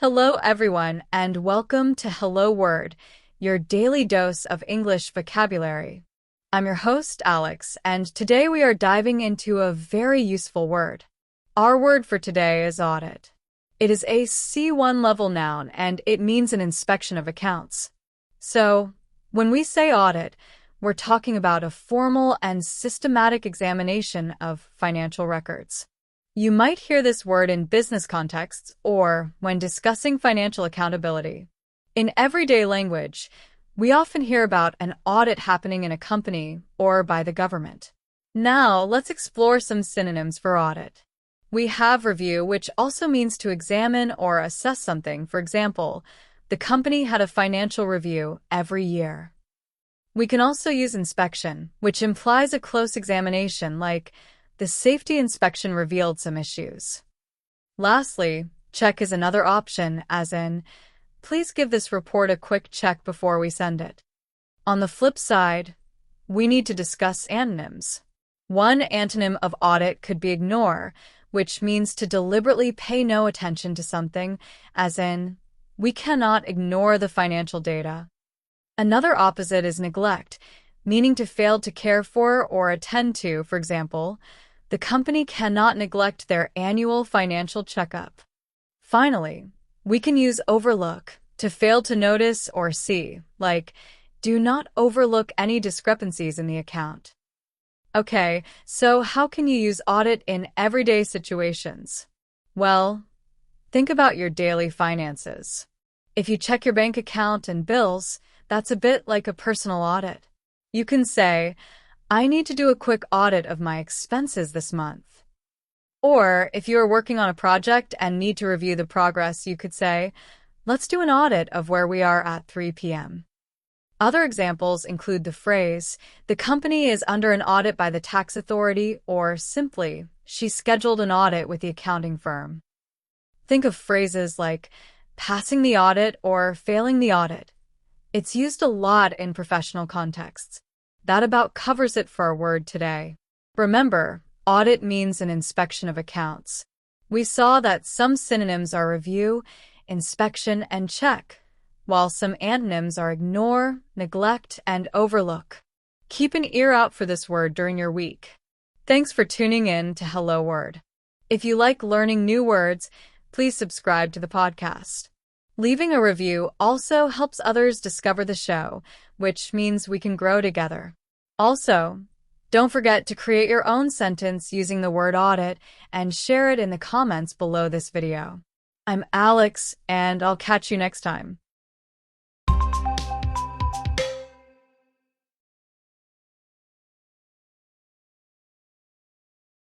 Hello, everyone, and welcome to Hello Word, your daily dose of English vocabulary. I'm your host, Alex, and today we are diving into a very useful word. Our word for today is audit. It is a C1 level noun, and it means an inspection of accounts. So, when we say audit, we're talking about a formal and systematic examination of financial records. You might hear this word in business contexts or when discussing financial accountability. In everyday language, we often hear about an audit happening in a company or by the government. Now, let's explore some synonyms for audit. We have review, which also means to examine or assess something. For example, the company had a financial review every year. We can also use inspection, which implies a close examination, like the safety inspection revealed some issues. Lastly, check is another option, as in, please give this report a quick check before we send it. On the flip side, we need to discuss antonyms. One antonym of audit could be ignore, which means to deliberately pay no attention to something, as in, we cannot ignore the financial data. Another opposite is neglect, meaning to fail to care for or attend to. For example, the company cannot neglect their annual financial checkup. Finally, we can use overlook, to fail to notice or see, like, do not overlook any discrepancies in the account. Okay, so how can you use audit in everyday situations? Well, think about your daily finances. If you check your bank account and bills, that's a bit like a personal audit. You can say, I need to do a quick audit of my expenses this month. Or, if you are working on a project and need to review the progress, you could say, let's do an audit of where we are at 3 p.m. Other examples include the phrase, the company is under an audit by the tax authority, or simply, she scheduled an audit with the accounting firm. Think of phrases like passing the audit or failing the audit. It's used a lot in professional contexts. That about covers it for our word today. Remember, audit means an inspection of accounts. We saw that some synonyms are review, inspection, and check, while some antonyms are ignore, neglect, and overlook. Keep an ear out for this word during your week. Thanks for tuning in to Hello Word. If you like learning new words, please subscribe to the podcast. Leaving a review also helps others discover the show, which means we can grow together. Also, don't forget to create your own sentence using the word audit and share it in the comments below this video. I'm Alex, and I'll catch you next time.